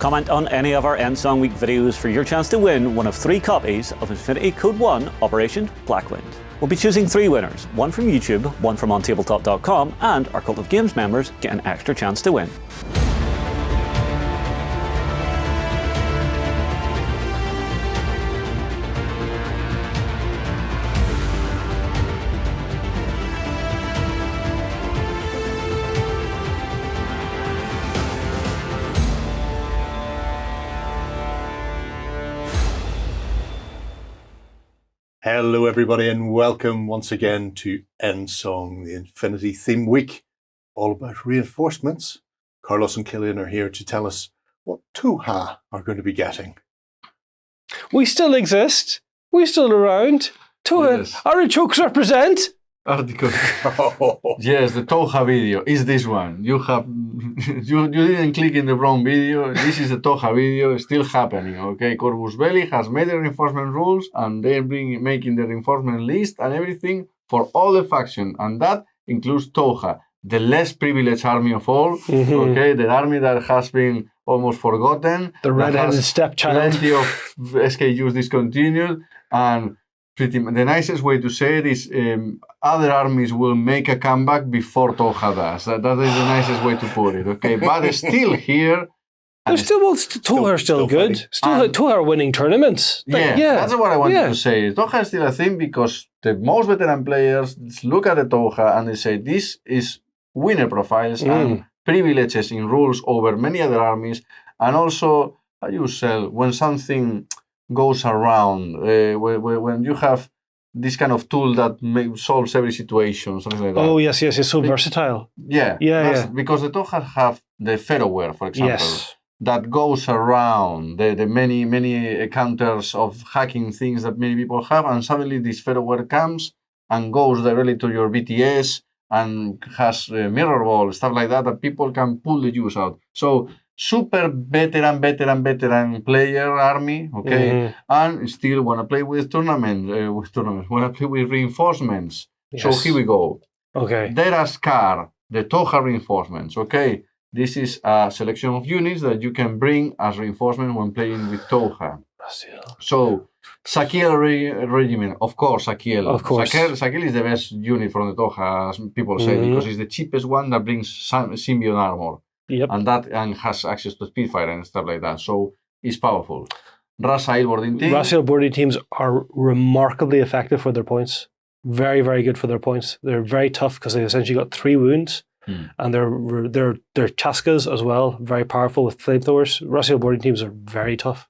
Comment on any of our EndSong Week videos for your chance to win one of 3 copies of Infinity CodeOne Operation Blackwind. We'll be choosing 3 winners, one from YouTube, one from OnTableTop.com, and our Cult of Games members get an extra chance to win. Hello everybody and welcome once again to EndSong, the Infinity theme week, all about reinforcements. Carlos and Killian are here to tell us what Tohaa are going to be getting. We still exist. We're still around. Tohaa, Yes. our jokes represent. Article. Yes, the Tohaa video is this one. You have you didn't click in the wrong video. This is the Tohaa video. It's still happening. Okay, Corvus Belli has made the reinforcement rules, and they're making the reinforcement list and everything for all the faction, and that includes Tohaa, the less privileged army of all. Okay, the army that has been almost forgotten. The red-headed stepchild. Plenty of SKUs discontinued, and the nicest way to say it is other armies will make a comeback before Tohaa does. That is the nicest way to put it. Okay, but it's still here. They're Tohaa are still good. Tohaa are winning tournaments. Yeah, that's what I wanted to say. Tohaa is still a thing because the most veteran players look at the Tohaa and they say this is winner profiles and privileges in rules over many other armies, and also how you sell when something goes around, when you have this kind of tool that solves every situation, something like that. Oh, yes, it's so versatile. Yeah. Because the Tohaa have the Ferroware, for example, that goes around the many counters of hacking things that many people have, and suddenly this Ferroware comes and goes directly to your BTS and has mirror ball, stuff like that, that people can pull the juice out. So super veteran player army, okay, and still want to play with tournaments, want to play with reinforcements. Yes. So here we go. Okay. Deras Kaar, the Tohaa reinforcements, okay. This is a selection of units that you can bring as reinforcement when playing with Tohaa. So, Sakiel regiment, of course, Sakiel. Of course. Sakiel is the best unit from the Tohaa, as people say, because it's the cheapest one that brings symbiote armor. Yep. And has access to Spitfire and stuff like that. So it's powerful. Rasail boarding team. Rasail boarding teams are remarkably effective for their points. Very, very good for their points. They're very tough because they essentially got 3 wounds. And they're Chaskas as well, very powerful with flamethrowers. Rasail boarding teams are very tough.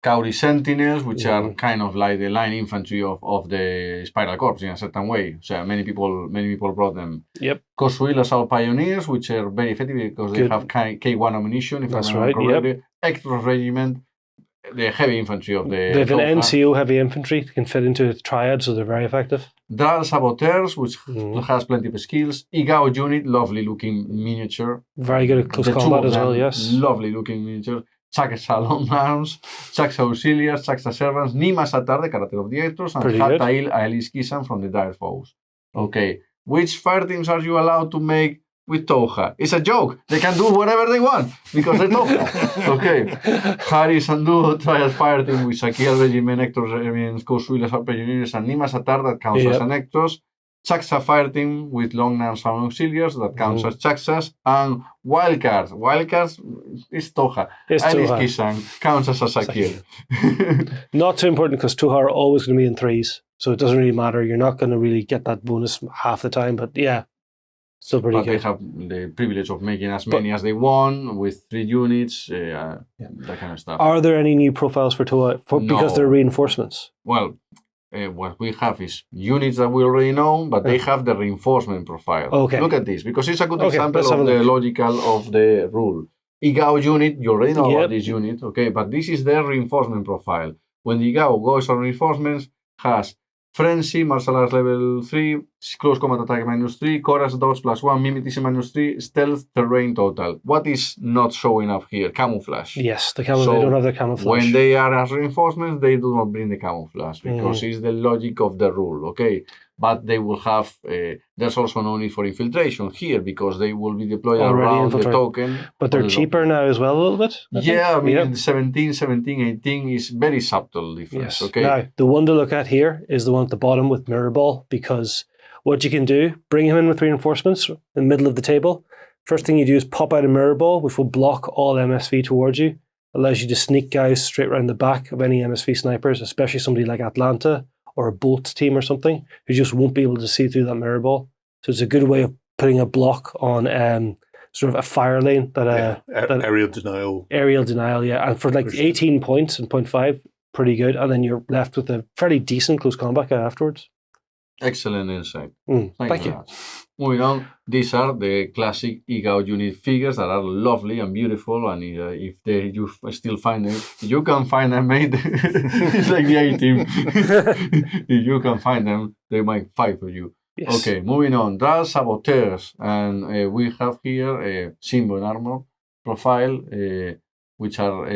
Kauri Sentinels, which are kind of like the line infantry of the Spiral Corps in a certain way. So many people brought them. Yep. Kosuil Assault Pioneers, which are very effective because they have K1 ammunition, if that's I remember right, correctly. Ectros Regiment, the heavy infantry of the They have an NCO heavy infantry that can fit into a triad, so they're very effective. Draal Saboteurs, which has plenty of skills. Igao unit, lovely looking miniature. Very good at close combat as well, yes. Lovely looking miniature. Chaxa Long Arms, Chaxa Auxiliars, Chaxa Servants, Nima Satar, the character of the Ectros, and Hatail Aelis Kisan from the Dire Foes. Okay, which fire teams are you allowed to make with Tohaa? It's a joke. They can do whatever they want because they're Tohaa. Okay. Harris and Duo Triad fire team with Sakiel Regiment, Ectros Regiments, Kosuil Assault Pioneers, and Nima Satar that counts as an Ectros. Chaxa fire team with long arms and auxiliars that counts as Chaxas, and Wildcards. Wildcards is Tohaa. Aelis Kisan counts as a Sakiel. Not so important because Tohaa are always going to be in 3s, so it doesn't really matter. You're not going to really get that bonus half the time, but yeah. Still pretty good. They have the privilege of making as many as they want with 3 units, that kind of stuff. Are there any new profiles for Tohaa because they're reinforcements? Well, what we have is units that we already know, but they have the reinforcement profile. Okay. Look at this, because it's a good example of the logical of the rule. Igao unit, you already know about this unit, okay, but this is their reinforcement profile. When the Igao goes on reinforcements, has Frenzy, Martial Arts level 3, close combat attack -3, chorus dodge +1, mimetism -3, stealth, terrain total. What is not showing up here? Camouflage. Yes, they don't have the camouflage. When they are as reinforcements, they do not bring the camouflage because it's the logic of the rule, okay? But they will have, there's also no need for infiltration here because they will be deployed around the token. But they're cheaper now as well a little bit? I mean, 17, 18 is very subtle difference, okay? Now, the one to look at here is the one at the bottom with Mirror Ball, because what you can do, bring him in with reinforcements in the middle of the table. First thing you do is pop out a Mirror Ball, which will block all MSV towards you. Allows you to sneak guys straight around the back of any MSV snipers, especially somebody like Atlanta or a Bolt team or something, who just won't be able to see through that Mirror Ball. So it's a good way of putting a block on sort of a fire lane. That aerial denial. Aerial denial, yeah. And for like 18 points and 0.5, pretty good. And then you're left with a fairly decent close combat guy afterwards. Excellent insight. Thank you. Moving on, these are the classic Igao unit figures that are lovely and beautiful, and if you still find them, you can find them, mate. It's like the A-team. If you can find them, they might fight for you. Yes. Okay, moving on. Draal Saboteurs, and we have here a Symbiote armor profile, which are,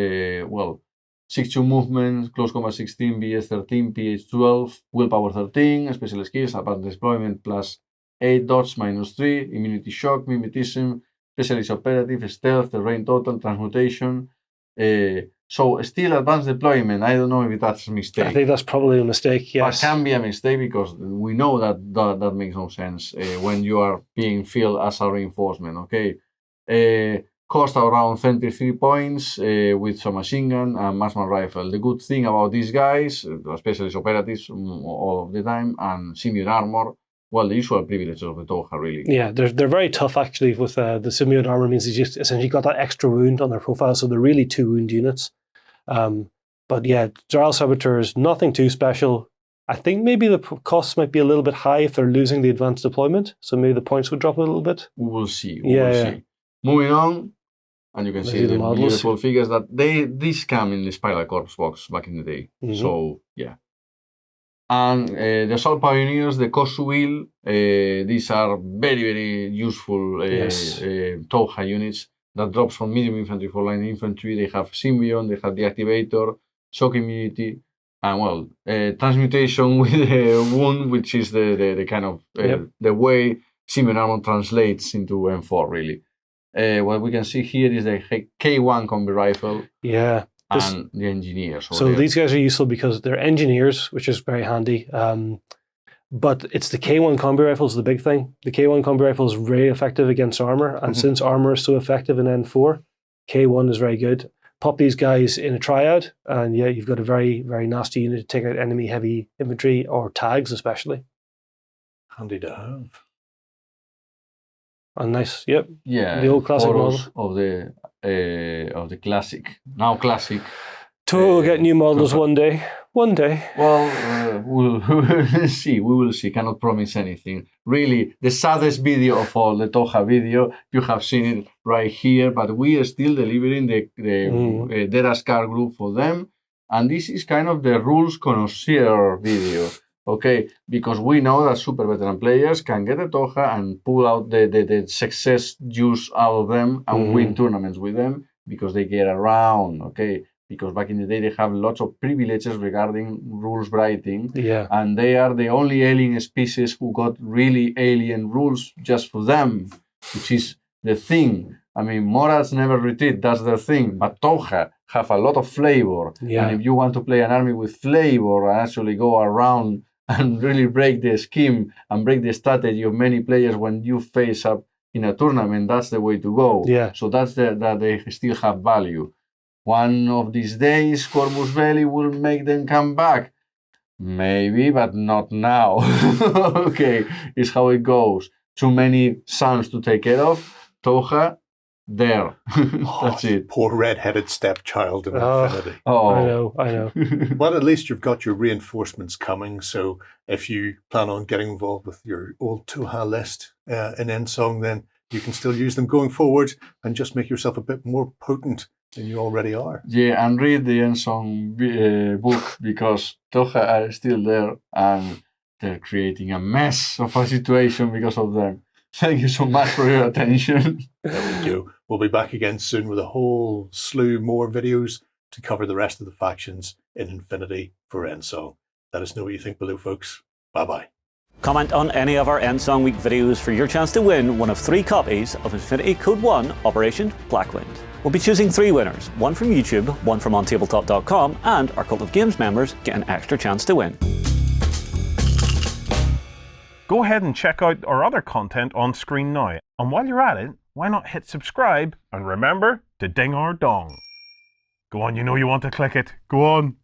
6-2 movement, close combat 16, BS 13, PH 12, willpower 13, special skills, advanced deployment +8, dodge -3, immunity shock, mimetism, specialist operative, stealth, terrain total, transmutation. So still advanced deployment. I don't know if that's a mistake. I think that's probably a mistake, yes. But can be a mistake because we know that makes no sense when you are being filled as a reinforcement, okay? Cost around 23 points with some machine gun and marksman rifle. The good thing about these guys, especially operatives all of the time, and symbiote armor, well, the usual privileges of the Tohaa, really. Yeah, they're very tough, actually, with the symbiote armor. Means they just essentially got that extra wound on their profile, so they're really 2 wound units. But yeah, Draal Saboteurs, nothing too special. I think maybe the costs might be a little bit high if they're losing the advanced deployment, so maybe the points would drop a little bit. We will see. We will see. Moving on. And you can see the beautiful figures that these come in the Spiral Corps box back in the day. So, yeah. And the Assault Pioneers, the Kosuil, these are very, very useful Tohaa units that drops from medium infantry for line infantry. They have Symbiont, they have the Activator, Shock Immunity, and Transmutation with a Wound, which is the kind of the way Symbiote Armor translates into M4, really. What we can see here is the K1 combi rifle. Yeah. And the engineers. So these guys are useful because they're engineers, which is very handy. But it's the K1 combi rifle is the big thing. The K1 combi rifle is very effective against armor. And since armor is so effective in N4, K1 is very good. Pop these guys in a triad, and yeah, you've got a very, very nasty unit to take out enemy heavy infantry or tags, especially. Handy to have. And nice, yep. Yeah, the old classic model of the classic, now classic. Tohaa will get new models one day. One day. Well, we'll see. We will see. Cannot promise anything. Really, the saddest video of all, the Tohaa video, you have seen it right here. But we are still delivering the Deras Kaar group for them, and this is kind of the rules connoisseur video. Okay, because we know that super veteran players can get a Tohaa and pull out the success juice out of them and win tournaments with them because they get around, okay? Because back in the day, they have lots of privileges regarding rules writing. Yeah. And they are the only alien species who got really alien rules just for them, which is the thing. I mean, Morads never retreat, that's their thing. But Tohaa have a lot of flavor. Yeah. And if you want to play an army with flavor and actually go around and really break the scheme and break the strategy of many players when you face up in a tournament, that's the way to go. Yeah. So that's that they still have value. One of these days, Corvus Belli will make them come back. Maybe, but not now. Okay, it's how it goes. Too many sons to take care of. Tohaa, there. That's it. Poor red-headed stepchild of Infinity. Oh, I know. But at least you've got your reinforcements coming, so if you plan on getting involved with your old Tohaa list in ENDSONG, then you can still use them going forward and just make yourself a bit more potent than you already are. Yeah, and read the ENDSONG book because Tohaa are still there, and they're creating a mess of a situation because of them. Thank you so much for your attention. There we go. We'll be back again soon with a whole slew more videos to cover the rest of the factions in Infinity for EndSong. Let us know what you think below, folks. Bye-bye. Comment on any of our EndSong Week videos for your chance to win one of 3 copies of Infinity CodeOne Operation Blackwind. We'll be choosing 3 winners, one from YouTube, one from OnTableTop.com, and our Cult of Games members get an extra chance to win. Go ahead and check out our other content on screen now. And while you're at it, why not hit subscribe and remember to ding our dong. Go on, you know you want to click it. Go on.